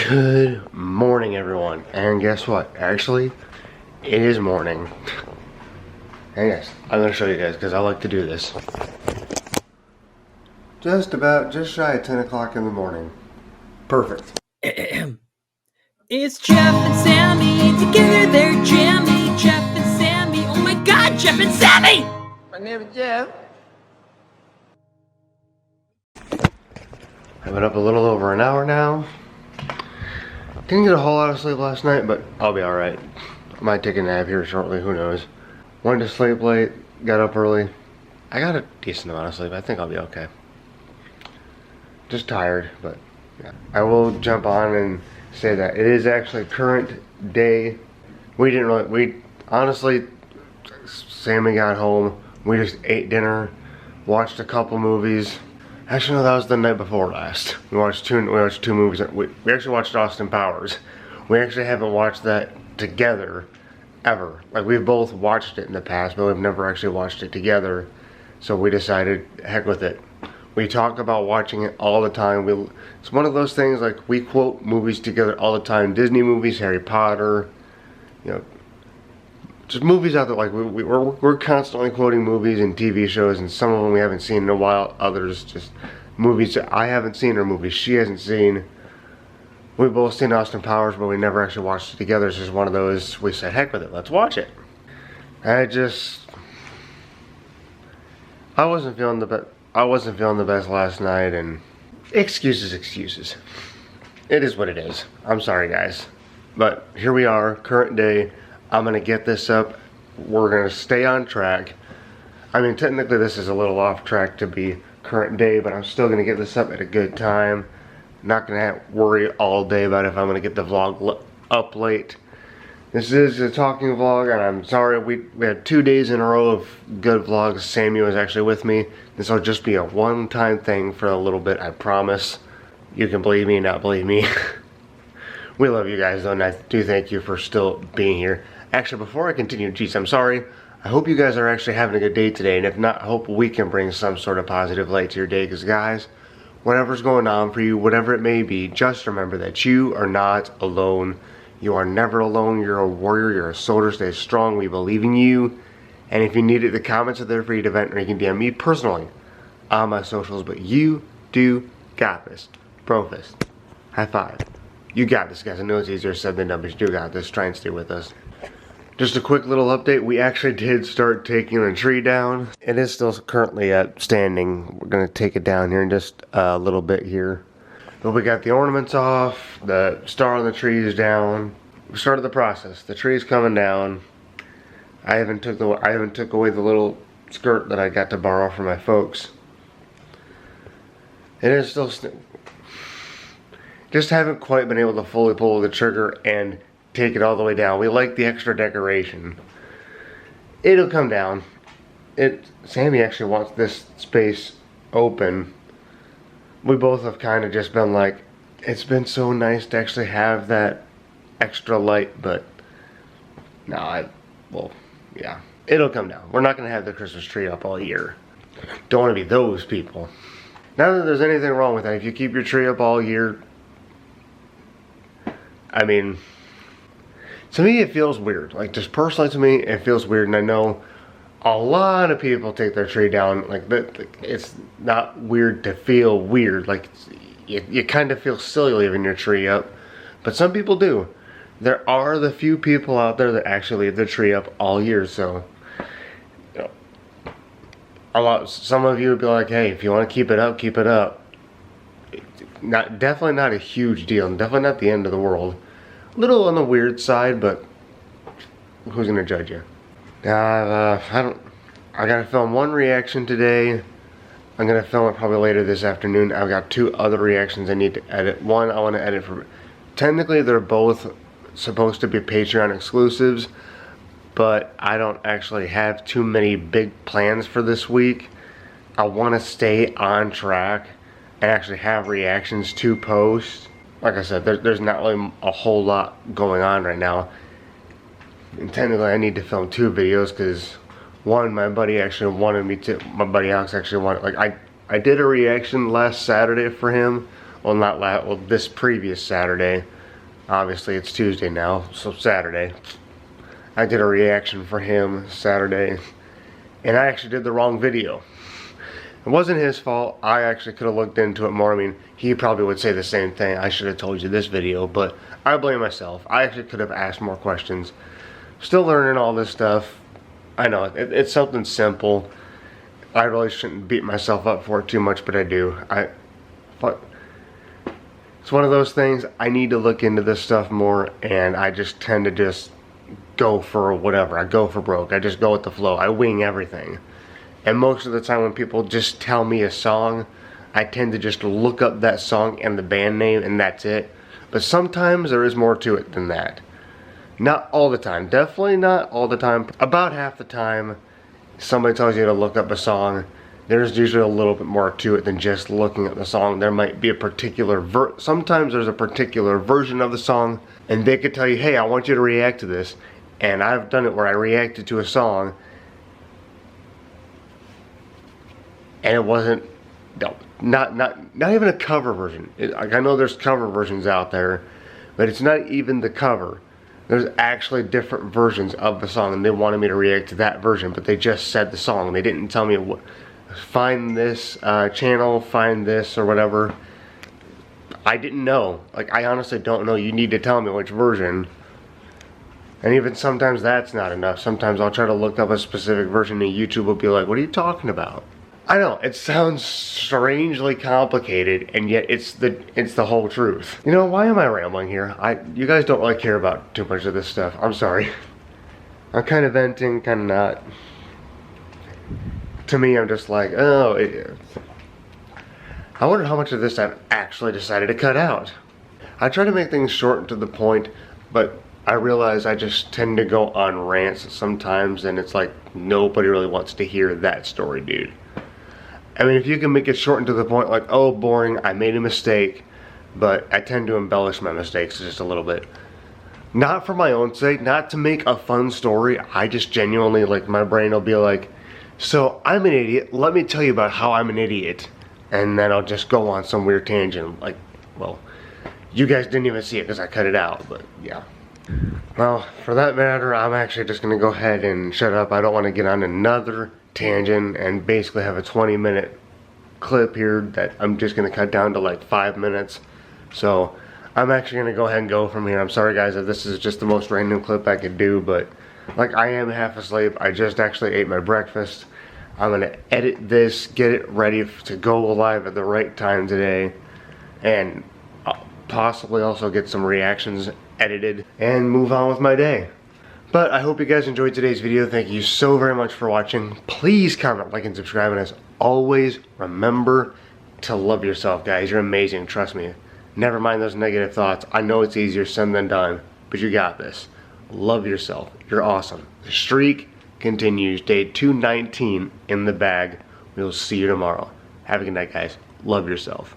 Good morning, everyone. And guess what? Actually, it is morning. And yes, I'm gonna show you guys because I like to do this. Just shy of 10 o'clock in the morning. Perfect. It's Jeff and Sammy, together they're jammy. Jeff and Sammy, oh my god, Jeff and Sammy! My name is Jeff. I've been up a little over an hour now. Didn't get a whole lot of sleep last night, but I'll be alright. I might take a nap here shortly, who knows. Went to sleep late, got up early. I got a decent amount of sleep. I think I'll be okay. Just tired, but yeah. I will jump on and say that it is actually current day. We honestly, Sammy got home. We just ate dinner, watched a couple movies. Actually, no, that was the night before last. We watched two movies. We actually watched Austin Powers. We actually haven't watched that together ever. Like, we've both watched it in the past, but we've never actually watched it together. So we decided, heck with it. We talk about watching it all the time. It's one of those things, like, we quote movies together all the time. Disney movies, Harry Potter, you know, just movies out there. Like, we're constantly quoting movies and TV shows, and some of them we haven't seen in a while. Others just movies that I haven't seen or movies she hasn't seen. We've both seen Austin Powers, but we never actually watched it together. It's just one of those, we said, heck with it, let's watch it. I wasn't feeling the best last night, and excuses. It is what it is. I'm sorry, guys. But here we are, current day. I'm gonna get this up. We're gonna stay on track. I mean, technically this is a little off track to be current day, but I'm still gonna get this up at a good time. Not gonna worry all day about if I'm gonna get the vlog up late. This is a talking vlog, and I'm sorry we had 2 days in a row of good vlogs. Sammy was actually with me. This will just be a one-time thing for a little bit, I promise. You can believe me, not believe me. We love you guys though, and I do thank you for still being here. Actually, before I continue, geez, I'm sorry. I hope you guys are actually having a good day today, and if not, I hope we can bring some sort of positive light to your day, because guys, whatever's going on for you, whatever it may be, just remember that you are not alone. You are never alone. You're a warrior. You're a soldier. Stay strong. We believe in you. And if you need it, the comments are there for you to vent, or you can DM me personally on my socials. But you do got this. Profist. High five. You got this, guys. I know it's easier said than done, but you do got this. Try and stay with us. Just a quick little update. We actually did start taking the tree down. It is still currently standing. We're going to take it down here in just a little bit here. But we got the ornaments off. The star on the tree is down. We started the process. The tree is coming down. I haven't took away the little skirt that I got to borrow from my folks. It is still just haven't quite been able to fully pull the trigger and take it all the way down. We like the extra decoration. It'll come down. Sammy actually wants this space open. We both have kind of just been like, it's been so nice to actually have that extra light, but no, well, yeah, it'll come down. We're not gonna have the Christmas tree up all year. Don't want to be those people. Not that there's anything wrong with that. If you keep your tree up all year, I mean, to me it feels weird. Like, just personally to me, it feels weird, and I know a lot of people take their tree down. Like, it's not weird to feel weird. Like, you kind of feel silly leaving your tree up, but some people do. There are the few people out there that actually leave their tree up all year. So, you know, some of you would be like, hey, if you want to keep it up, keep it up. Definitely not a huge deal, and definitely not the end of the world. A little on the weird side, but who's gonna judge you? I gotta film one reaction today. I'm gonna film it probably later this afternoon. I've got 2 other reactions I need to edit. One I want to edit for. Technically, they're both supposed to be Patreon exclusives, but I don't actually have too many big plans for this week. I want to stay on track and actually have reactions to post. Like I said, there's not really a whole lot going on right now. And technically I need to film 2 videos because one, my buddy actually wanted me to, my buddy Alex actually wanted, like, I did a reaction last Saturday for him well, not last, well, this previous Saturday. Obviously, it's Tuesday now, so Saturday. I did a reaction for him Saturday, and I actually did the wrong video. It wasn't his fault. I actually could have looked into it more. I mean, he probably would say the same thing. I should have told you this video, but I blame myself. I actually could have asked more questions. Still learning all this stuff. I know, it's something simple. I really shouldn't beat myself up for it too much, but I do. It's one of those things, I need to look into this stuff more, and I just tend to just go for whatever. I go for broke. I just go with the flow. I wing everything. And most of the time when people just tell me a song, I tend to just look up that song and the band name, and that's it. But sometimes there is more to it than that. Not all the time. Definitely not all the time. About half the time, somebody tells you to look up a song, there's usually a little bit more to it than just looking at the song. There might be a particular sometimes there's a particular version of the song, and they could tell you, hey, I want you to react to this. And I've done it where I reacted to a song, and it wasn't, not even a cover version. I know there's cover versions out there, but it's not even the cover. There's actually different versions of the song, and they wanted me to react to that version, but they just said the song. They didn't tell me what, find this channel, find this, or whatever. I didn't know. Like, I honestly don't know. You need to tell me which version. And even sometimes that's not enough. Sometimes I'll try to look up a specific version, and YouTube will be like, what are you talking about? I know, it sounds strangely complicated, and yet it's the whole truth. You know, why am I rambling here? You guys don't really care about too much of this stuff. I'm sorry. I'm kind of venting, kind of not. To me, I'm just like, oh, I wonder how much of this I've actually decided to cut out. I try to make things short and to the point, but I realize I just tend to go on rants sometimes, and it's like, nobody really wants to hear that story, dude. I mean, if you can make it short and to the point, like, oh, boring, I made a mistake, but I tend to embellish my mistakes just a little bit. Not for my own sake, not to make a fun story, I just genuinely, like, my brain will be like, so, I'm an idiot, let me tell you about how I'm an idiot. And then I'll just go on some weird tangent, like, well, you guys didn't even see it because I cut it out, but yeah. Well, for that matter, I'm actually just going to go ahead and shut up. I don't want to get on another tangent and basically have a 20-minute clip here that I'm just going to cut down to like 5 minutes. So I'm actually going to go ahead and go from here. I'm sorry guys if this is just the most random clip I could do, but like, I am half asleep. I just actually ate my breakfast. I'm going to edit this, get it ready to go live at the right time today, and possibly also get some reactions edited and move on with my day. But I hope you guys enjoyed today's video. Thank you so very much for watching. Please comment, like, and subscribe. And as always, remember to love yourself, guys. You're amazing, trust me. Never mind those negative thoughts. I know it's easier said than done, but you got this. Love yourself. You're awesome. The streak continues. Day 219 in the bag. We'll see you tomorrow. Have a good night, guys. Love yourself.